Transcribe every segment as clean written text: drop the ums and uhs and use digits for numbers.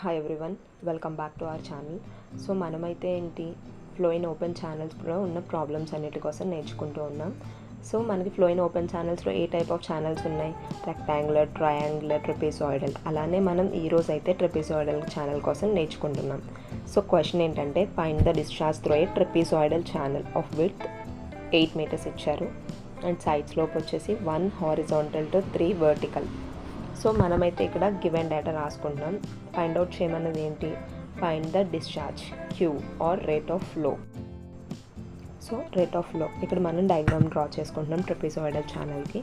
Hi everyone, welcome back to our channel. So మనమైతే ఏంటి flow in open ఛానల్స్లో ఉన్న ప్రాబ్లమ్స్ అన్నిటి కోసం నేర్చుకుంటూ ఉన్నాం. సో మనకి ఫ్లో ఇన్ ఓపెన్ ఛానల్స్లో ఏ టైప్ ఆఫ్ ఛానల్స్ ఉన్నాయి? Rectangular, triangular, trapezoidal. అలానే మనం ఈరోజు అయితే ట్రెపెజాయిడల్ ఛానల్ కోసం నేర్చుకుంటున్నాం. సో క్వశ్చన్ ఏంటంటే, find the discharge through a trapezoidal channel of width 8 meters ఇచ్చారు అండ్ సైడ్ స్లోప్ వచ్చేసి 1 horizontal to 3 vertical. సో మనమైతే ఇక్కడ గివెన్ డేటా రాసుకుంటున్నాం. ఫైండ్ అవుట్ చేయమన్నది ఏంటి? Find the discharge Q or rate of flow. So rate of flow ఇక్కడ మనం diagram draw చేసుకుంటున్నాం ట్రెపెజాయిడల్ ఛానల్కి.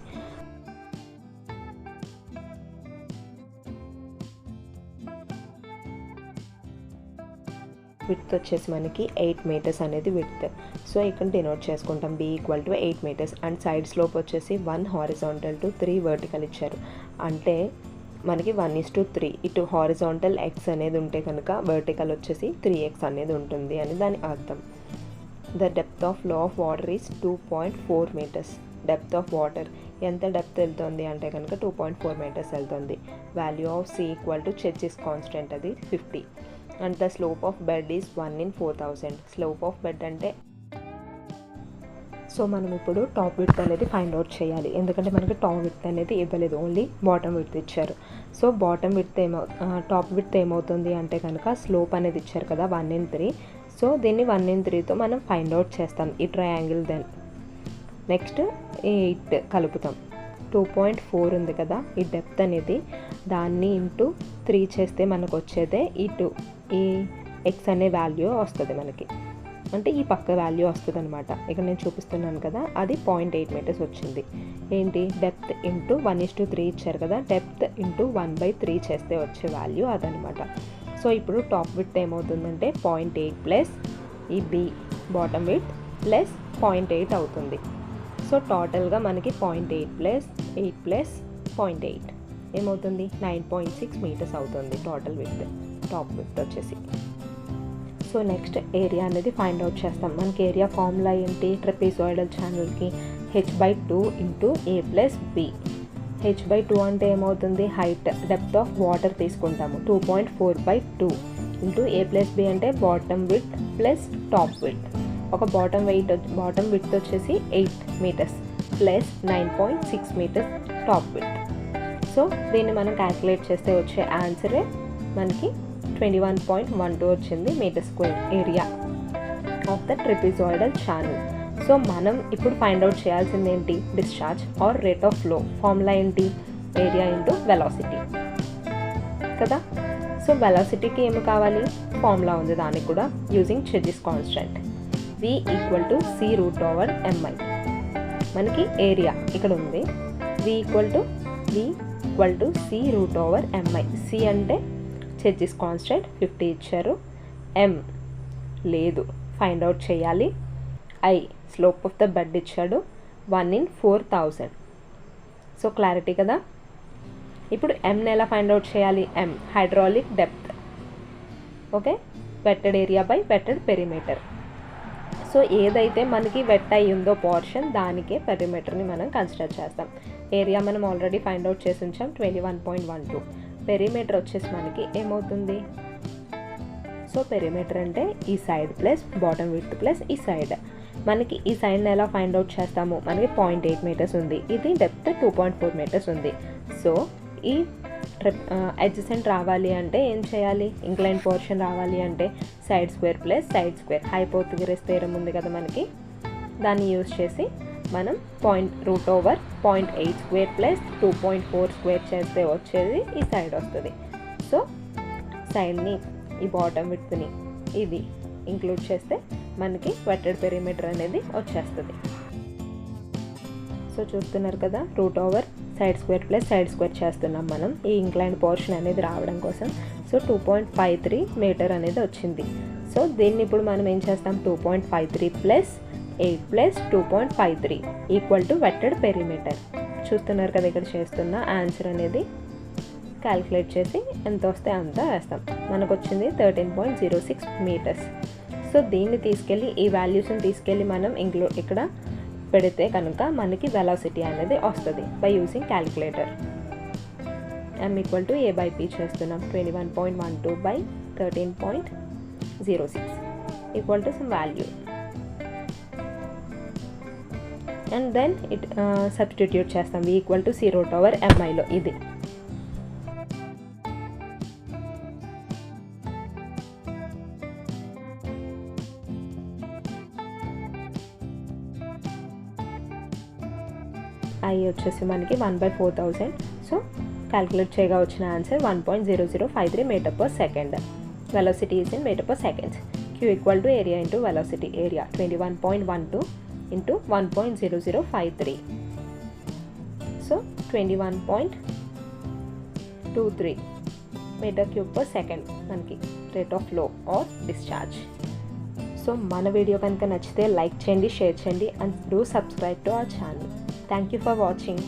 విడ్త్ వచ్చేసి మనకి 8 meters అనేది విడ్త్. సో ఇక్కడ డినోట్ చేసుకుంటాం B = 8 meters and side slope వచ్చేసి 1 horizontal to 3 vertical ఇచ్చారు. అంటే మనకి 1:3 ఇటు హారిజాంటల్ x అనేది ఉంటే కనుక వర్టికల్ వచ్చేసి 3x అనేది ఉంటుంది అని దాని అర్థం. The depth of flow of water is 2.4 meters. Depth of water ఎంత డెప్త్ వెళ్తుంది అంటే కనుక 2.4 meters వెళ్తుంది. వాల్యూ ఆఫ్ C = చెర్చిస్ కాన్స్టెంట్ అది 50 and the slope of bed is 1 in 4000. Slope of bed అంటే సో మనం ఇప్పుడు టాప్ విడ్త్ అనేది ఫైండ్ అవుట్ చేయాలి. ఎందుకంటే మనకి టాప్ విడ్త్ అనేది ఇవ్వలేదు, ఓన్లీ బాటమ్ విడ్త్ ఇచ్చారు. So bottom width top width ఏమవుతుంది అంటే కనుక స్లోప్ అనేది ఇచ్చారు కదా 1 in 3. సో దీన్ని 1 in 3తో మనం ఫైండ్ అవుట్ చేస్తాం ఈ ట్రయాంగిల్. దెన్ నెక్స్ట్ 8 కలుపుతాం. 2.4 ఉంది కదా ఈ డెప్త్ అనేది, దాన్ని ఇంటూ 3 చేస్తే మనకు వచ్చేదే ఈ x అనే వాల్యూ వస్తుంది మనకి, అంటే ఈ పక్క వాల్యూ వస్తుంది అనమాట. ఇక్కడ నేను చూపిస్తున్నాను కదా, అది 0.8 meters వచ్చింది. ఏంటి? డెప్త్ ఇంటూ 1:3 ఇచ్చారు కదా, డెప్త్ ఇంటూ 1/3 చేస్తే వచ్చే వాల్యూ అదనమాట. సో ఇప్పుడు టాప్ విడ్త్ ఏమవుతుందంటే 0.8 ప్లస్ ఈ B బాటమ్ విడ్త్ ప్లస్ 0.8 అవుతుంది. సో టోటల్గా మనకి 0.8 ప్లస్ 8 ప్లస్ 0.8 ఏమవుతుంది? 9.6 meters అవుతుంది టోటల్ విడ్త్, టాప్ విడ్త్ వచ్చేసి. సో నెక్స్ట్ ఏరియా అనేది ఫైండ్ అవుట్ చేస్తాం. మనకి ఏరియా ఫార్ములా ఏంటి? ట్రెపెజాయిడల్ ఛానల్కి h/2 × a + b. h/2 అంటే ఏమవుతుంది? హైట్. డెప్త్ ఆఫ్ వాటర్ తీసుకుంటాము 2.4/2 × a + b అంటే bottom width plus top width. ఒక బాటమ్ విడ్త్ వచ్చేసి 8 meters plus 9.6 meters top width. So దీన్ని మనం క్యాల్కులేట్ చేస్తే వచ్చే ఆన్సరే మనకి 21.12 వచ్చింది మీటర్² area of the trapezoidal channel. So మనం ఇప్పుడు ఫైండ్ అవుట్ చేయాల్సింది ఏంటి? Discharge or rate of flow. Formula ఏంటి? ఏరియా ఇంటూ వెలాసిటీ కదా. సో వెలాసిటీకి ఏమి కావాలి? ఫార్ములా ఉంది దానికి కూడా, యూజింగ్ చెర్చిస్ కాన్స్టెంట్. V = c√/mi. మనకి ఏరియా ఇక్కడ ఉంది. V = c√/mi. C అంటే చెర్చిస్ కాన్స్టెంట్ 50 ఇచ్చారు. M లేదు, ఫైండ్ అవుట్ చేయాలి. I slope of the bed ఇచ్చాడు 1 in 4000. సో క్లారిటీ కదా. ఇప్పుడు Mని ఎలా ఫైండ్ అవుట్ చేయాలి? M hydraulic depth. Okay, వెట్టెడ్ area by వెట్టెడ్ perimeter. So ఏదైతే మనకి వెట్ అయి ఉందో పోర్షన్, దానికే పెరిమీటర్ని మనం కన్సిడర్ చేస్తాం. ఏరియా మనం ఆల్రెడీ ఫైండ్ అవుట్ చేసి ఉంచాం 21.12. పెరిమీటర్ వచ్చేసి మనకి ఏమవుతుంది? సో పెరిమీటర్ అంటే ఈ side plus bottom width plus ఈ సైడ్. మనకి ఈ సైడ్ని ఎలా ఫైండ్ అవుట్ చేస్తాము? మనకి 0.8 meters ఉంది, ఇది డెప్త్ 2.4 meters ఉంది. సో ఈ అడ్జసెంట్ రావాలి అంటే ఏం చేయాలి? ఇంక్లైన్ పోర్షన్ రావాలి అంటే side square plus side square, hypothesis theorem ఉంది కదా మనకి, దాన్ని యూజ్ చేసి మనం √0.8² ప్లస్ 2.4² చేస్తే వచ్చేది ఈ సైడ్ వస్తుంది. సో సైడ్ని, ఈ బాటమ్ విడ్త్ని ఇది ఇంక్లూడ్ చేస్తే మనకి వెట్టెడ్ పెరిమీటర్ అనేది వచ్చేస్తుంది. సో చూస్తున్నారు కదా, side square plus side square చేస్తున్నాం మనం ఈ ఇంక్లైన్ పోర్షన్ అనేది రావడం కోసం. సో 2.53 meter అనేది వచ్చింది. సో దీన్ని ఇప్పుడు మనం ఏం చేస్తాం? 2.53 ప్లస్ 8 ప్లస్ 2.53 = వెట్టెడ్ పెరిమీటర్. చూస్తున్నారు కదా, ఇక్కడ చేస్తున్న ఆన్సర్ అనేది క్యాల్కులేట్ చేసి ఎంత వస్తే అంత వేస్తాం. మనకు వచ్చింది 13.06 meters. సో దీన్ని తీసుకెళ్ళి, ఈ వాల్యూస్ని తీసుకెళ్ళి మనం ఇక్కడ పెడితే కనుక మనకి వెలాసిటీ అనేది వస్తుంది by using calculator. m equal to a by p చేస్తున్నాం. 21.12 by 13.06 equal to some value. And then it substitute చేస్తాం. v equal to c root over miలో ఇది. i వచ్చేసి మనకి 1/4000. సో క్యాలిక్యులేట్ చేయగా వచ్చిన answer 1.0053 metre per second. Velocity is in metre per seconds. q equal to area into velocity. Area 21.12 into 1.0053. So 21.23 metre cube per second మనకి rate of flow are discharge. So మన video కనుక నచ్చితే like చేయండి, share చేయండి and do subscribe to our channel. Thank you for watching.